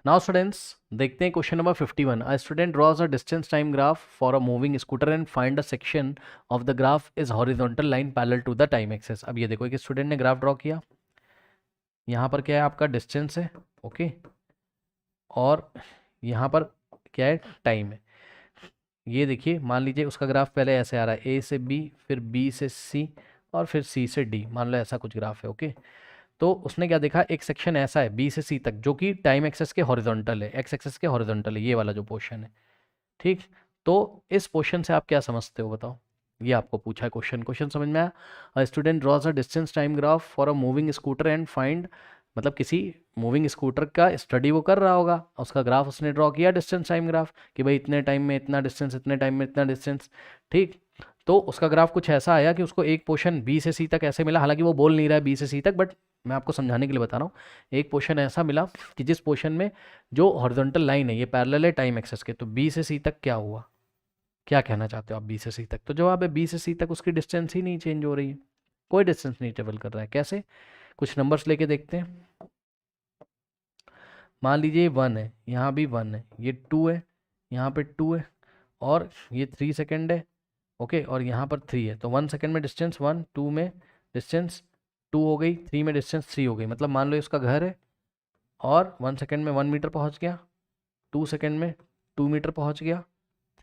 Now students देखते हैं question number 51। A student draws a distance time graph for a moving scooter and find a section of the graph is horizontal line parallel to the time axis. अब ये देखो एक student ने graph draw किया, यहाँ पर क्या है आपका डिस्टेंस है, ओके, और यहाँ पर क्या है टाइम है। ये देखिए मान लीजिए उसका ग्राफ पहले ऐसे आ रहा है, ए से बी, फिर बी से सी, और फिर सी से डी, मान लो ऐसा कुछ ग्राफ है, ओके। तो उसने क्या देखा, एक सेक्शन ऐसा है बी से सी तक जो कि टाइम एक्सेस के हॉरिजॉन्टल है, एक्स एक्सेस के हॉरिजॉन्टल है, ये वाला जो पोर्शन है, ठीक। तो इस पोर्शन से आप क्या समझते हो बताओ, ये आपको पूछा है क्वेश्चन। क्वेश्चन समझ में आया? अ student draws a distance time graph for a moving scooter and find, मतलब किसी मूविंग स्कूटर का स्टडी वो कर रहा होगा, उसका ग्राफ उसने ड्रॉ किया डिस्टेंस टाइम ग्राफ कि भाई इतने टाइम में इतना डिस्टेंस, इतने टाइम में इतना डिस्टेंस, ठीक। तो उसका ग्राफ कुछ ऐसा आया कि उसको एक पोर्शन बी से सी तक ऐसे मिला, हालांकि वो बोल नहीं रहा है बी से सी तक, बट मैं आपको समझाने के लिए बता रहा हूँ। एक पोर्शन ऐसा मिला कि जिस पोर्शन में जो हॉरिजॉन्टल लाइन है ये पैरेलल है टाइम एक्सेस के, तो बी से सी तक क्या हुआ, क्या कहना चाहते हो आप बी से सी तक? तो जवाब है बी से सी तक उसकी डिस्टेंस ही नहीं चेंज हो रही है, कोई डिस्टेंस नहीं ट्रेवल कर रहा है। कैसे? कुछ नंबर्स लेके देखते हैं। मान लीजिए 1 है, यहाँ भी 1 है, ये 2 है, यहाँ पे 2 है, और ये 3 सेकेंड है, ओके, और यहाँ पर 3 है। तो 1 सेकेंड में डिस्टेंस 1, 2 में डिस्टेंस 2 हो गई, 3 में डिस्टेंस 3 हो गई। मतलब मान लो इसका घर है, और 1 सेकेंड में 1 मीटर पहुँच गया, 2 सेकेंड में 2 मीटर पहुँच गया,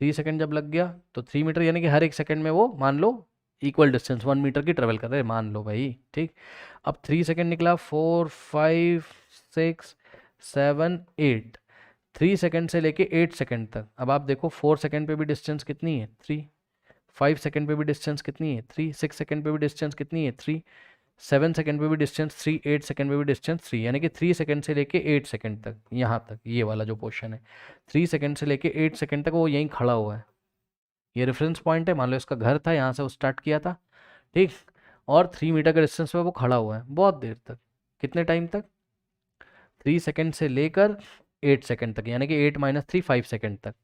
3 सेकेंड जब लग गया तो 3 मीटर, यानी कि हर एक सेकेंड में वो मान लो इक्वल डिस्टेंस 1 मीटर की ट्रेवल कर रहे हैं, मान लो भाई, ठीक। अब 3 सेकेंड निकला, 4 5 6 7 8, 3 सेकेंड से लेके 8 सेकेंड तक। अब आप देखो 4 सेकेंड पे भी डिस्टेंस कितनी है, 3, 5 सेकेंड पे भी डिस्टेंस कितनी है, 3, 6 सेकेंड पे भी डिस्टेंस कितनी है, 3, 7 सेकेंड पे भी डिस्टेंस 3, 8 सेकेंड पे भी डिस्टेंस 3, यानी कि 3 सेकेंड से लेके 8 सेकेंड तक, यहाँ तक ये वाला जो पोर्शन है 3 सेकेंड से लेके 8 सेकेंड तक वो यहीं खड़ा हुआ है। ये रेफरेंस पॉइंट है, मान लो इसका घर था, यहाँ से वो स्टार्ट किया था, ठीक, और 3 मीटर के डिस्टेंस पे वो खड़ा हुआ है बहुत देर तक। कितने टाइम तक? 3 सेकेंड से लेकर 8 सेकेंड तक, यानी कि 8 माइनस 3, 5 सेकेंड तक।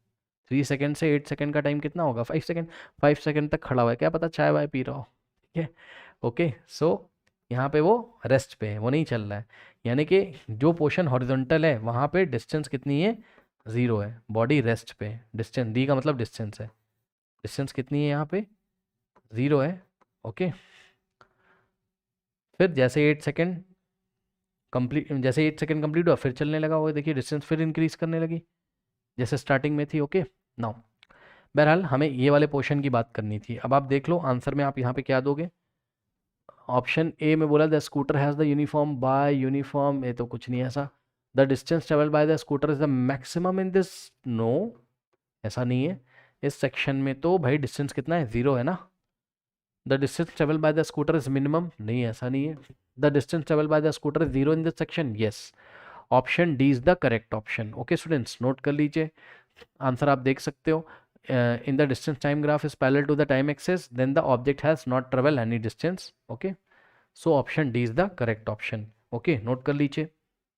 3 सेकेंड से 8 सेकेंड का टाइम कितना होगा, 5 सेकेंड। 5 सेकेंड तक खड़ा हुआ है, क्या पता चाय वाय पी रहा हो, ठीक है, ओके। सो यहाँ पे वो रेस्ट पे है, वो नहीं चल रहा है, यानी कि जो पोर्शन हॉरिजॉन्टल है वहाँ पे डिस्टेंस कितनी है, 0 है, बॉडी रेस्ट पे है। डिस्टेंस डी का मतलब डिस्टेंस है, डिस्टेंस कितनी है यहाँ पे, 0 है, ओके। फिर जैसे 8 सेकेंड कंप्लीट, जैसे 8 सेकेंड कंप्लीट हुआ फिर चलने लगा, वो देखिए डिस्टेंस फिर इंक्रीज करने लगी जैसे स्टार्टिंग में थी, ओके। नाउ बहरहाल हमें ये वाले पोर्शन की बात करनी थी। अब आप देख लो आंसर में आप यहाँ पे क्या दोगे। ऑप्शन ए में बोला the scooter has the uniform by uniform, ये तो कुछ नहीं है ऐसा। The distance travel by the scooter is the maximum in this, no, ऐसा नहीं है। इस सेक्शन में तो भाई डिस्टेंस कितना है, 0 है ना। The distance travel by the scooter is minimum, नहीं ऐसा नहीं है। The distance travel by the scooter is 0 in this section, yes. Option D is the correct option, okay students, note कर लीजिए। आंसर आप देख सकते हो। In the distance time graph is parallel to the time axis, then the object has not traveled any distance, okay. So option D is the correct option, okay, note कर लीजिए।